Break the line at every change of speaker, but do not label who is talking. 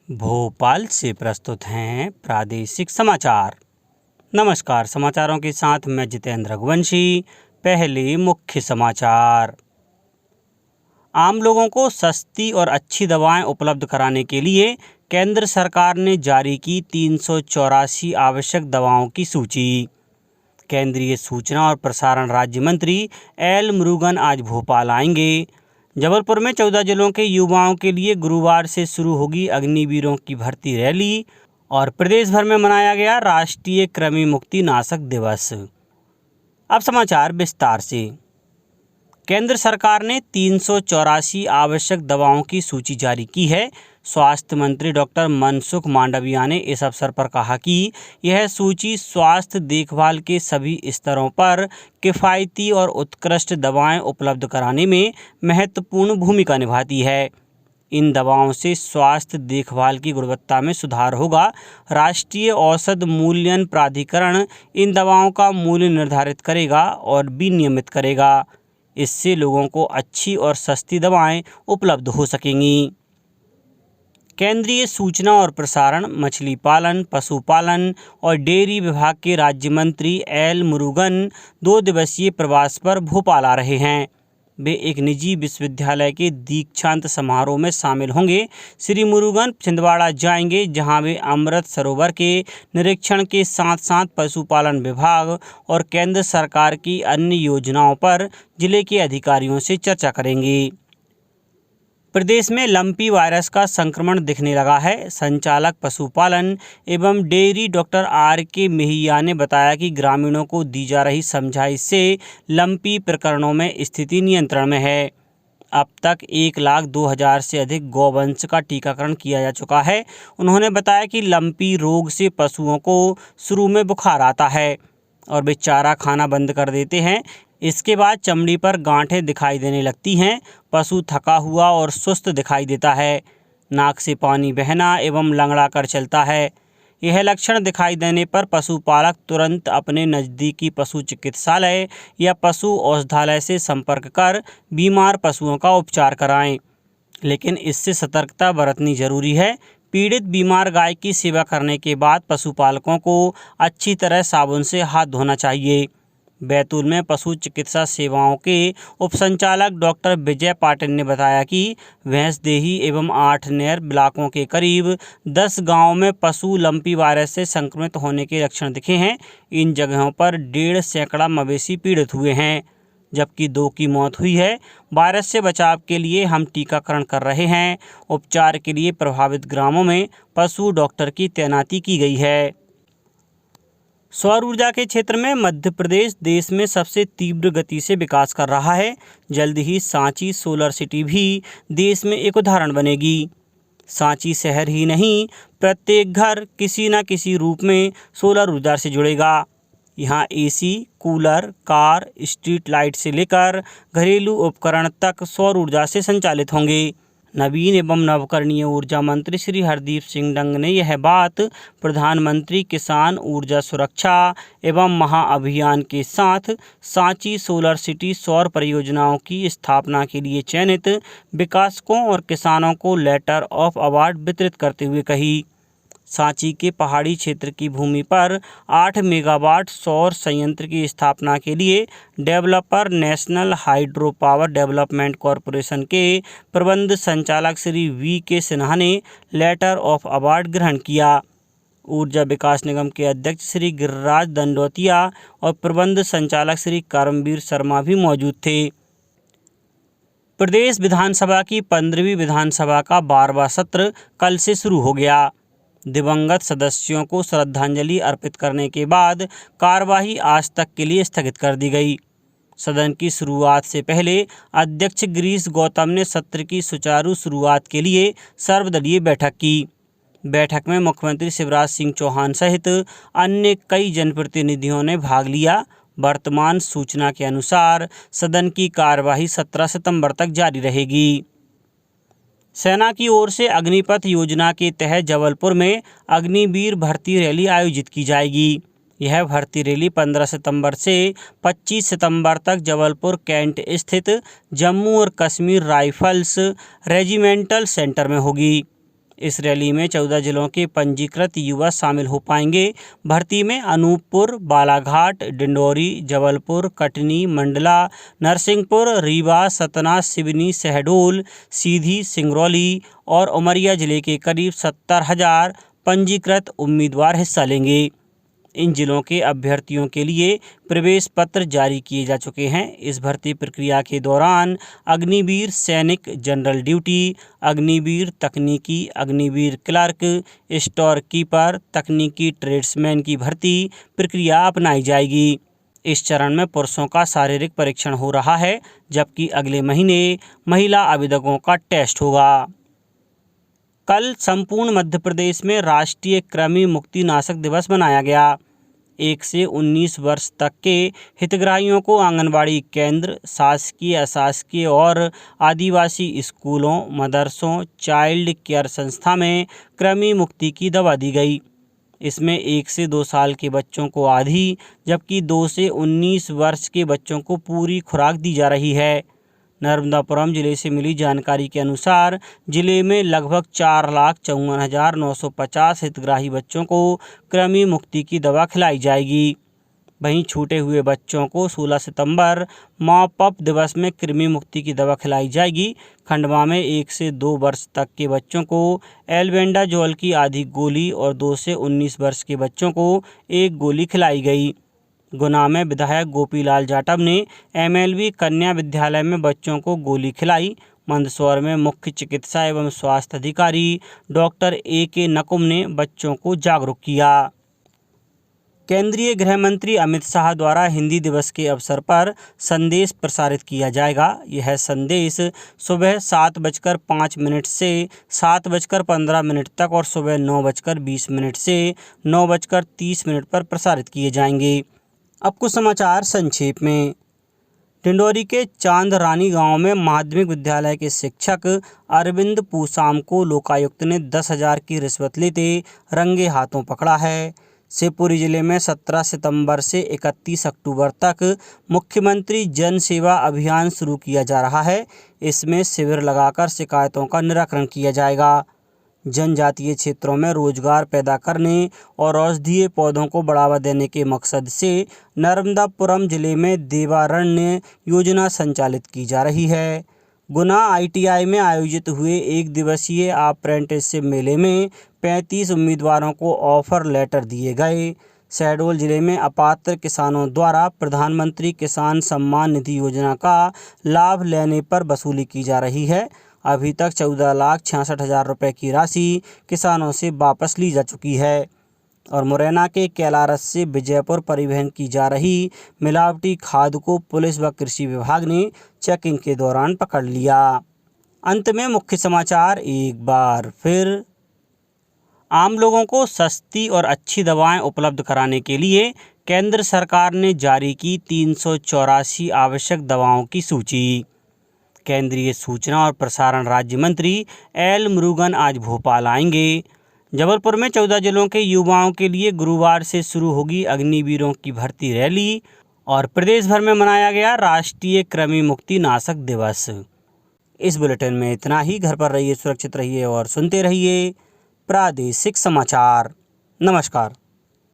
भोपाल से प्रस्तुत हैं प्रादेशिक समाचार। नमस्कार, समाचारों के साथ मैं जितेंद्र रघुवंशी। पहले मुख्य समाचार। आम लोगों को सस्ती और अच्छी दवाएं उपलब्ध कराने के लिए केंद्र सरकार ने जारी की 384 आवश्यक दवाओं की सूची। केंद्रीय सूचना और प्रसारण राज्य मंत्री एल मुरुगन आज भोपाल आएंगे। जबलपुर में 14 जिलों के युवाओं के लिए गुरुवार से शुरू होगी अग्निवीरों की भर्ती रैली और प्रदेश भर में मनाया गया राष्ट्रीय कृमि मुक्ति नाशक दिवस। अब समाचार विस्तार से। केंद्र सरकार ने 384 आवश्यक दवाओं की सूची जारी की है। स्वास्थ्य मंत्री डॉक्टर मनसुख मांडविया ने इस अवसर पर कहा कि यह सूची स्वास्थ्य देखभाल के सभी स्तरों पर किफ़ायती और उत्कृष्ट दवाएं उपलब्ध कराने में महत्वपूर्ण भूमिका निभाती है। इन दवाओं से स्वास्थ्य देखभाल की गुणवत्ता में सुधार होगा। राष्ट्रीय औषध मूल्यन प्राधिकरण इन दवाओं का मूल्य निर्धारित करेगा और विनियमित करेगा। इससे लोगों को अच्छी और सस्ती दवाएं उपलब्ध हो सकेंगी। केंद्रीय सूचना और प्रसारण, मछली पालन, पशुपालन और डेयरी विभाग के राज्य मंत्री एल मुरुगन 2 दिवसीय प्रवास पर भोपाल आ रहे हैं। वे एक निजी विश्वविद्यालय के दीक्षांत समारोह में शामिल होंगे। श्री मुरुगन छिंदवाड़ा जाएंगे, जहां वे अमृत सरोवर के निरीक्षण के साथ साथ पशुपालन विभाग और केंद्र सरकार की अन्य योजनाओं पर जिले के अधिकारियों से चर्चा करेंगे। प्रदेश में लंपी वायरस का संक्रमण दिखने लगा है। संचालक पशुपालन एवं डेयरी डॉक्टर R.K. मेहिया ने बताया कि ग्रामीणों को दी जा रही समझाइश से लंपी प्रकरणों में स्थिति नियंत्रण में है। अब तक 1,02,000 से अधिक गौवंश का टीकाकरण किया जा चुका है। उन्होंने बताया कि लंपी रोग से पशुओं को शुरू में बुखार आता है और वे चारा खाना बंद कर देते हैं। इसके बाद चमड़ी पर गांठें दिखाई देने लगती हैं। पशु थका हुआ और सुस्त दिखाई देता है। नाक से पानी बहना एवं लंगड़ा कर चलता है। यह लक्षण दिखाई देने पर पशुपालक तुरंत अपने नज़दीकी पशु चिकित्सालय या पशु औषधालय से संपर्क कर बीमार पशुओं का उपचार कराएं। लेकिन इससे सतर्कता बरतनी जरूरी है। पीड़ित बीमार गाय की सेवा करने के बाद पशुपालकों को अच्छी तरह साबुन से हाथ धोना चाहिए। बैतूल में पशु चिकित्सा सेवाओं के उपसंचालक डॉक्टर विजय पाटिल ने बताया कि भैंसदेही एवं 8 नहर ब्लॉकों के करीब 10 गांवों में पशु लंपी वायरस से संक्रमित होने के लक्षण दिखे हैं। इन जगहों पर 1.5 सैकड़ा मवेशी पीड़ित हुए हैं, जबकि 2 की मौत हुई है। वायरस से बचाव के लिए हम टीकाकरण कर रहे हैं। उपचार के लिए प्रभावित ग्रामों में पशु डॉक्टर की तैनाती की गई है। सौर ऊर्जा के क्षेत्र में मध्य प्रदेश देश में सबसे तीव्र गति से विकास कर रहा है। जल्द ही सांची सोलर सिटी भी देश में एक उदाहरण बनेगी। सांची शहर ही नहीं, प्रत्येक घर किसी न किसी रूप में सोलर ऊर्जा से जुड़ेगा। यहाँ AC, cooler, car, street light से लेकर घरेलू उपकरण तक सौर ऊर्जा से संचालित होंगे। नवीन एवं नवकरणीय ऊर्जा मंत्री श्री हरदीप सिंह डंग ने यह बात प्रधानमंत्री किसान ऊर्जा सुरक्षा एवं महाअभियान के साथ सांची सोलर सिटी सौर परियोजनाओं की स्थापना के लिए चयनित विकासकों और किसानों को लेटर ऑफ अवार्ड वितरित करते हुए कही। सांची के पहाड़ी क्षेत्र की भूमि पर 8 मेगावाट सौर संयंत्र की स्थापना के लिए developer national hydro power development corporation के प्रबंध संचालक श्री V.K. सिन्हा ने लेटर ऑफ अवार्ड ग्रहण किया। ऊर्जा विकास निगम के अध्यक्ष श्री गिरिराज दंडोतिया और प्रबंध संचालक श्री करमवीर शर्मा भी मौजूद थे। प्रदेश विधानसभा की 15वीं विधानसभा का 12वां सत्र कल से शुरू हो गया। दिवंगत सदस्यों को श्रद्धांजलि अर्पित करने के बाद कार्यवाही आज तक के लिए स्थगित कर दी गई। सदन की शुरुआत से पहले अध्यक्ष गिरीश गौतम ने सत्र की सुचारू शुरुआत के लिए सर्वदलीय बैठक की। बैठक में मुख्यमंत्री शिवराज सिंह चौहान सहित अन्य कई जनप्रतिनिधियों ने भाग लिया। वर्तमान सूचना के अनुसार सदन की कार्यवाही 17 सितंबर तक जारी रहेगी। सेना की ओर से अग्निपथ योजना के तहत जबलपुर में अग्निवीर भर्ती रैली आयोजित की जाएगी। यह भर्ती रैली 15 सितंबर से 25 सितंबर तक जबलपुर कैंट स्थित जम्मू और कश्मीर राइफल्स रेजिमेंटल सेंटर में होगी। इस रैली में 14 जिलों के पंजीकृत युवा शामिल हो पाएंगे। भर्ती में अनूपपुर, बालाघाट, डिंडोरी, जबलपुर, कटनी, मंडला, नरसिंहपुर, रीवा, सतना, सिवनी, शहडोल, सीधी, सिंगरौली और उमरिया जिले के करीब 70,000 पंजीकृत उम्मीदवार हिस्सा लेंगे। इन जिलों के अभ्यर्थियों के लिए प्रवेश पत्र जारी किए जा चुके हैं। इस भर्ती प्रक्रिया के दौरान अग्निवीर सैनिक जनरल ड्यूटी, अग्निवीर तकनीकी, अग्निवीर क्लर्क, स्टोर कीपर, तकनीकी ट्रेड्समैन की भर्ती प्रक्रिया अपनाई जाएगी। इस चरण में पुरुषों का शारीरिक परीक्षण हो रहा है, जबकि अगले महीने महिला आवेदकों का टेस्ट होगा। कल संपूर्ण मध्य प्रदेश में राष्ट्रीय कृमि मुक्ति नाशक दिवस मनाया गया। 1 से 19 वर्ष तक के हितग्राहियों को आंगनबाड़ी केंद्र, शासकीय, अशासकीय और आदिवासी स्कूलों, मदरसों, चाइल्ड केयर संस्था में कृमि मुक्ति की दवा दी गई। इसमें 1 से 2 साल के बच्चों को आधी, जबकि 2 से 19 वर्ष के बच्चों को पूरी खुराक दी जा रही है। नर्मदापुरम जिले से मिली जानकारी के अनुसार जिले में लगभग 4,54,950 हितग्राही बच्चों को कृमि मुक्ति की दवा खिलाई जाएगी। वहीं छूटे हुए बच्चों को 16 सितंबर मॉपअप दिवस में कृमि मुक्ति की दवा खिलाई जाएगी। खंडवा में 1 से 2 वर्ष तक के बच्चों को एल्बेंडाजोल की आधी गोली और 2 से 19 वर्ष के बच्चों को 1 गोली खिलाई गई। गुना में विधायक गोपीलाल जाटव ने MLV कन्या विद्यालय में बच्चों को गोली खिलाई। मंदसौर में मुख्य चिकित्सा एवं स्वास्थ्य अधिकारी डॉक्टर AK नकुम ने बच्चों को जागरूक किया। केंद्रीय गृह मंत्री अमित शाह द्वारा हिंदी दिवस के अवसर पर संदेश प्रसारित किया जाएगा। यह संदेश सुबह 7:05 से 7:15 तक और सुबह 9:20 से 9:30 पर प्रसारित किए जाएंगे। अब कुछ समाचार संक्षेप में। डिंडोरी के चांदरानी गांव में माध्यमिक विद्यालय के शिक्षक अरविंद पूसाम को लोकायुक्त ने 10,000 की रिश्वत लेते रंगे हाथों पकड़ा है। शिवपुरी जिले में 17 सितंबर से 31 अक्टूबर तक मुख्यमंत्री जन सेवा अभियान शुरू किया जा रहा है। इसमें शिविर लगाकर शिकायतों का निराकरण किया जाएगा। जनजातीय क्षेत्रों में रोजगार पैदा करने और औषधीय पौधों को बढ़ावा देने के मकसद से नर्मदापुरम जिले में देवारण्य योजना संचालित की जा रही है। गुना ITI में आयोजित हुए 1 दिवसीय अप्रेंटिसशिप मेले में 35 उम्मीदवारों को ऑफर लेटर दिए गए। शहडोल जिले में अपात्र किसानों द्वारा प्रधानमंत्री किसान सम्मान निधि योजना का लाभ लेने पर वसूली की जा रही है। अभी तक 14,66,000 रुपये की राशि किसानों से वापस ली जा चुकी है। और मुरैना के कैलारस से विजयपुर परिवहन की जा रही मिलावटी खाद को पुलिस व कृषि विभाग ने चेकिंग के दौरान पकड़ लिया। अंत में मुख्य समाचार एक बार फिर। आम लोगों को सस्ती और अच्छी दवाएं उपलब्ध कराने के लिए केंद्र सरकार ने जारी की 384 आवश्यक दवाओं की सूची। केंद्रीय सूचना और प्रसारण राज्य मंत्री एल मुरुगन आज भोपाल आएंगे। जबलपुर में 14 जिलों के युवाओं के लिए गुरुवार से शुरू होगी अग्निवीरों की भर्ती रैली। और प्रदेश भर में मनाया गया राष्ट्रीय कृमि मुक्ति नाशक दिवस। इस बुलेटिन में इतना ही। घर पर रहिए, सुरक्षित रहिए और सुनते रहिए प्रादेशिक समाचार। नमस्कार।